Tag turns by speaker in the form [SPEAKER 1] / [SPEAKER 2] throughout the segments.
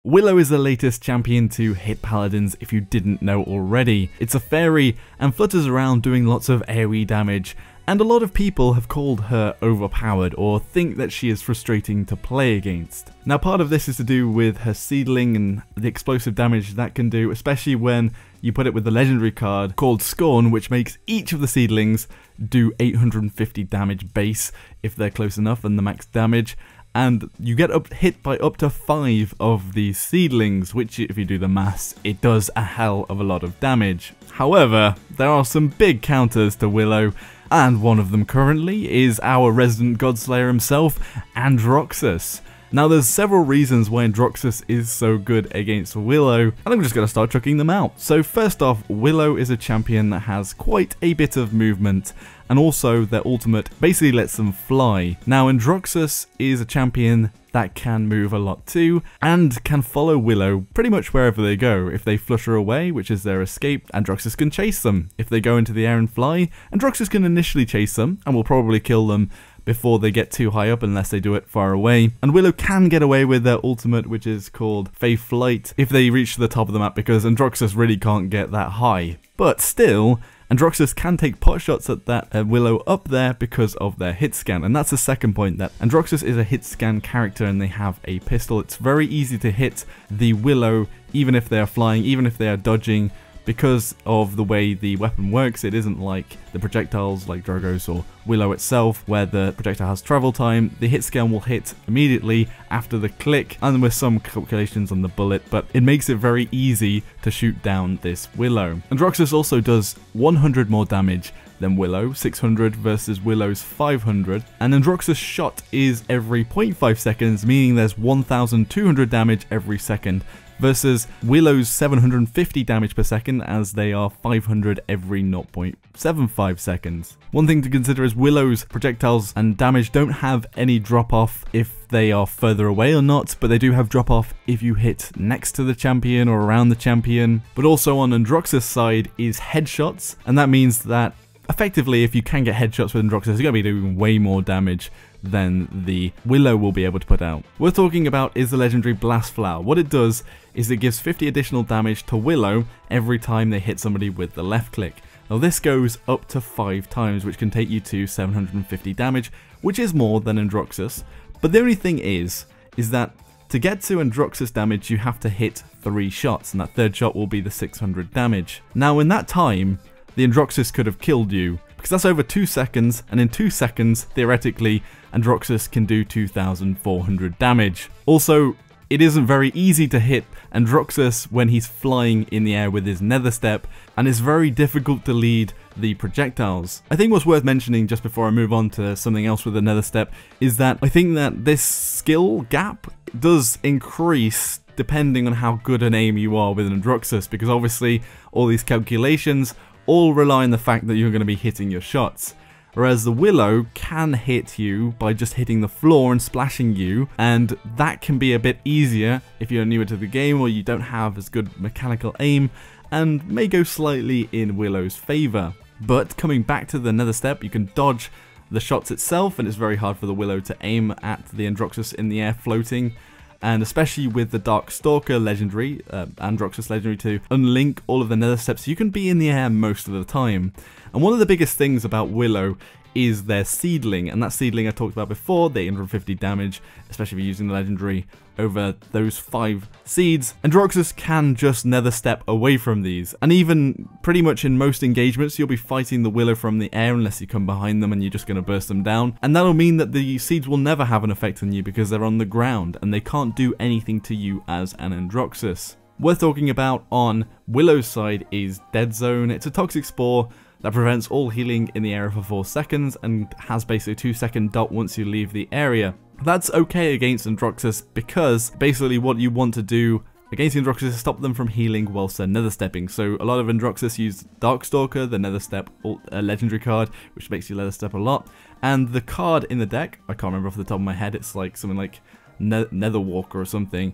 [SPEAKER 1] Willow is the latest champion to hit Paladins if you didn't know already. It's a fairy and flutters around doing lots of AoE damage, and a lot of people have called her overpowered or think that she is frustrating to play against. Now part of this is to do with her seedling and the explosive damage that can do, especially when you put it with the legendary card called Scorn, which makes each of the seedlings do 850 damage base if they're close enough and the max damage. And you get hit by up to 5 of these seedlings, which if you do the maths, it does a hell of a lot of damage. However, there are some big counters to Willow, and one of them currently is our resident Godslayer himself, Androxus. Now there's several reasons why Androxus is so good against Willow, and I'm just going to start chucking them out. So first off, Willow is a champion that has quite a bit of movement, and also their ultimate basically lets them fly. Now Androxus is a champion that can move a lot too, and can follow Willow pretty much wherever they go. If they flutter away, which is their escape, Androxus can chase them. If they go into the air and fly, Androxus can initially chase them, and will probably kill them before they get too high up unless they do it far away. And Willow can get away with their ultimate, which is called Fae Flight, if they reach the top of the map, because Androxus really can't get that high. But still, Androxus can take pot shots at that Willow up there because of their hit scan, and that's the second point, that Androxus is a hit scan character and they have a pistol. It's very easy to hit the Willow even if they are flying, even if they are dodging, because of the way the weapon works. It isn't like the projectiles like Dragos or Willow itself, where the projectile has travel time. The hit scan will hit immediately after the click, and with some calculations on the bullet, but it makes it very easy to shoot down this Willow. Androxus also does 100 more damage than Willow, 600 versus Willow's 500, and Androxus' shot is every 0.5 seconds, meaning there's 1200 damage every second, versus Willow's 750 damage per second, as they are 500 every 0.75 seconds. One thing to consider is Willow's projectiles and damage don't have any drop off if they are further away or not, but they do have drop off if you hit next to the champion or around the champion. But also on Androxus' side is headshots, and that means that effectively if you can get headshots with Androxus, you're going to be doing way more damage than the Willow will be able to put out. What we're talking about is the legendary Blast Flower. What it does is it gives 50 additional damage to Willow every time they hit somebody with the left click. Now this goes up to 5 times, which can take you to 750 damage, which is more than Androxus. But the only thing is that to get to Androxus damage, you have to hit 3 shots, and that third shot will be the 600 damage. Now in that time, the Androxus could have killed you, because that's over 2 seconds, and in 2 seconds, theoretically, Androxus can do 2400 damage. Also, it isn't very easy to hit Androxus when he's flying in the air with his nether step, and it's very difficult to lead the projectiles. I think what's worth mentioning just before I move on to something else with the nether step is that I think that this skill gap does increase depending on how good an aim you are with Androxus, because obviously all these calculations all rely on the fact that you're going to be hitting your shots. Whereas the Willow can hit you by just hitting the floor and splashing you, and that can be a bit easier if you're newer to the game or you don't have as good mechanical aim, and may go slightly in Willow's favour. But coming back to the nether step, you can dodge the shots itself, and it's very hard for the Willow to aim at the Androxus in the air floating. And especially with the Dark Stalker legendary, Androxus legendary, to unlink all of the nether steps, you can be in the air most of the time. And one of the biggest things about Willow is their seedling, and that seedling I talked about before, the 850 damage, especially if you're using the legendary over those 5 seeds. Androxus can just nether step away from these, and even pretty much in most engagements you'll be fighting the Willow from the air unless you come behind them and you're just going to burst them down, and that'll mean that the seeds will never have an effect on you because they're on the ground and they can't do anything to you as an Androxus. Worth talking about on Willow's side is Dead Zone. It's a toxic spore that prevents all healing in the area for 4 seconds and has basically a 2-second dot once you leave the area. That's okay against Androxus because basically what you want to do against Androxus is stop them from healing whilst they're nether stepping. So a lot of Androxus use Darkstalker, the nether step legendary card, which makes you nether step a lot. And the card in the deck, I can't remember off the top of my head, it's like something like Netherwalker or something.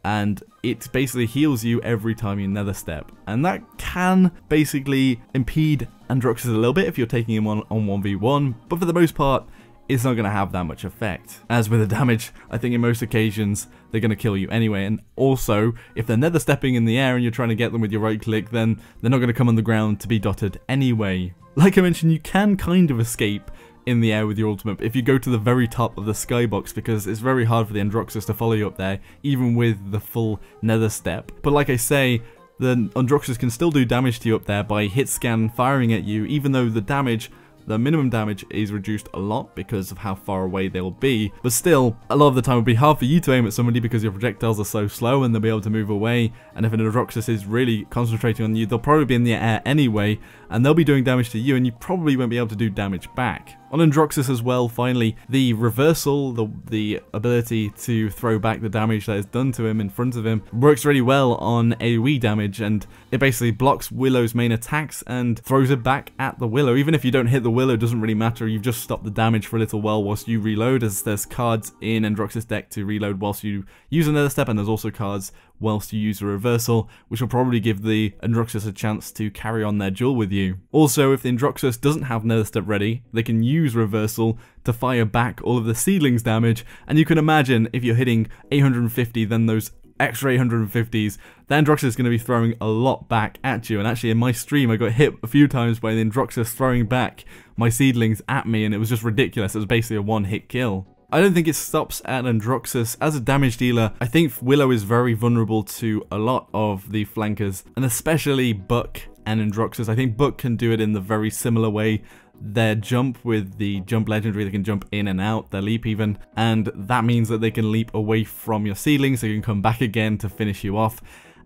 [SPEAKER 1] And it basically heals you every time you nether step, and that can basically impede Androxus a little bit if you're taking him on 1v1, but for the most part it's not going to have that much effect. As with the damage, I think in most occasions, they're going to kill you anyway. And also, if they're nether stepping in the air and you're trying to get them with your right click, then they're not going to come on the ground to be dotted anyway. Like I mentioned, you can kind of escape in the air with your ultimate if you go to the very top of the skybox, because it's very hard for the Androxus to follow you up there, even with the full nether step. But like I say, the Androxus can still do damage to you up there by hit scan firing at you, even though the minimum damage is reduced a lot because of how far away they'll be. But still, a lot of the time it would be hard for you to aim at somebody because your projectiles are so slow and they'll be able to move away. And if an Androxus is really concentrating on you, they'll probably be in the air anyway, and they'll be doing damage to you, and you probably won't be able to do damage back. On Androxus as well, finally, the reversal, the ability to throw back the damage that is done to him in front of him, works really well on AoE damage, and it basically blocks Willow's main attacks and throws it back at the Willow. Even if you don't hit the Willow, it doesn't really matter, you've just stopped the damage for a little while whilst you reload, as there's cards in Androxus deck to reload whilst you use another step, and there's also cards whilst you use a reversal, which will probably give the Androxus a chance to carry on their duel with you. Also, if the Androxus doesn't have nether step ready, they can use reversal to fire back all of the seedlings damage, and you can imagine if you're hitting 850, then those extra 850s, the Androxus is going to be throwing a lot back at you. And actually in my stream I got hit a few times by the Androxus throwing back my seedlings at me, and it was just ridiculous. It was basically a one-hit kill. I don't think it stops at Androxus. As a damage dealer, I think Willow is very vulnerable to a lot of the flankers, and especially Buck and Androxus. I think Buck can do it in the very similar way. Their jump with the jump legendary, they can jump in and out, their leap even, and that means that they can leap away from your seedlings, so you can come back again to finish you off.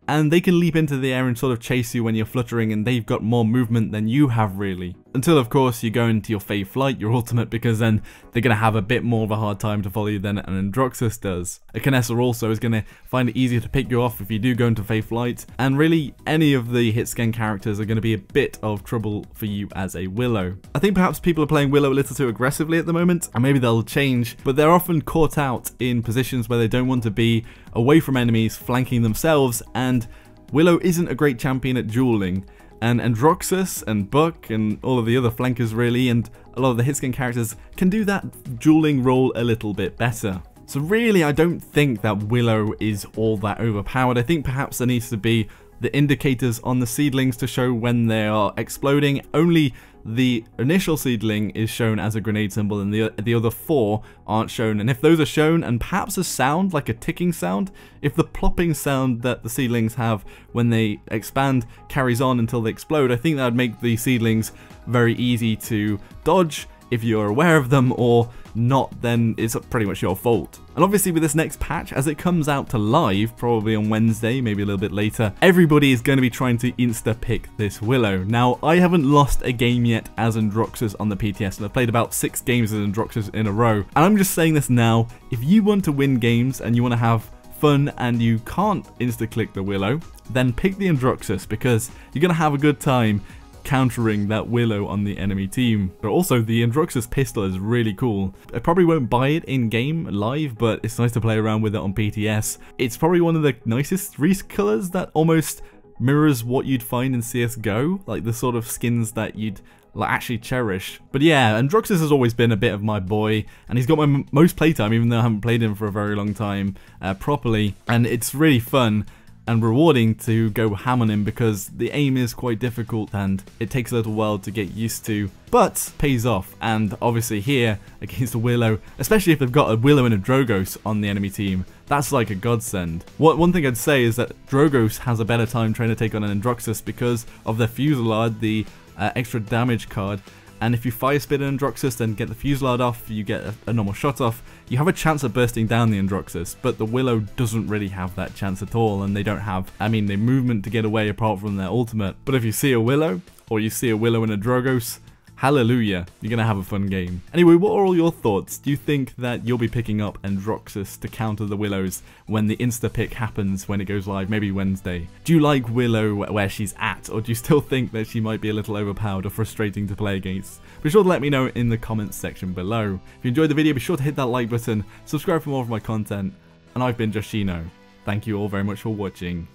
[SPEAKER 1] And they can leap into the air and sort of chase you when you're fluttering, and they've got more movement than you have really. Until of course you go into your Fey Flight, your ultimate, because then they're going to have a bit more of a hard time to follow you than an Androxus does. A Kinessa also is going to find it easier to pick you off if you do go into Fey Flight, and really any of the hit scan characters are going to be a bit of trouble for you as a Willow. I think perhaps people are playing Willow a little too aggressively at the moment, and maybe they'll change, but they're often caught out in positions where they don't want to be, away from enemies, flanking themselves, and Willow isn't a great champion at dueling. And Androxus and Buck and all of the other flankers really, and a lot of the hitscan characters can do that dueling role a little bit better. So really I don't think that Willow is all that overpowered. I think perhaps there needs to be the indicators on the seedlings to show when they are exploding. Only the initial seedling is shown as a grenade symbol, and the other four aren't shown. And if those are shown, and perhaps a sound like a ticking sound, if the plopping sound that the seedlings have when they expand carries on until they explode, I think that would make the seedlings very easy to dodge if you're aware of them, or not, then it's pretty much your fault. And obviously with this next patch, as it comes out to live, probably on Wednesday, maybe a little bit later, everybody is going to be trying to insta-pick this Willow. Now, I haven't lost a game yet as Androxus on the PTS, and I've played about 6 games as Androxus in a row. And I'm just saying this now, if you want to win games and you want to have fun and you can't insta-click the Willow, then pick the Androxus, because you're going to have a good time countering that Willow on the enemy team. But also the Androxus pistol is really cool. I probably won't buy it in game live, but it's nice to play around with it on PTS. It's probably one of the nicest colors that almost mirrors what you'd find in CSGO, like the sort of skins that you'd actually cherish. But yeah, Androxus has always been a bit of my boy, and he's got my most playtime, even though I haven't played him for a very long time properly, and it's really fun and rewarding to go ham on him, because the aim is quite difficult and it takes a little while to get used to, but pays off. And obviously here against a Willow, especially if they've got a Willow and a Drogos on the enemy team, that's like a godsend. One thing I'd say is that Drogos has a better time trying to take on an Androxus because of the Fusillade, the extra damage card. And if you fire spit an Androxus and get the Fusillade off, you get a normal shot off, you have a chance of bursting down the Androxus, but the Willow doesn't really have that chance at all, and they don't have, the movement to get away apart from their ultimate. But if you see a Willow, or you see a Willow and a Drogos, hallelujah, you're going to have a fun game. Anyway, what are all your thoughts? Do you think that you'll be picking up Androxus to counter the Willows when the insta-pick happens when it goes live, maybe Wednesday? Do you like Willow where she's at, or do you still think that she might be a little overpowered or frustrating to play against? Be sure to let me know in the comments section below. If you enjoyed the video, be sure to hit that like button, subscribe for more of my content, and I've been Joshino. Thank you all very much for watching.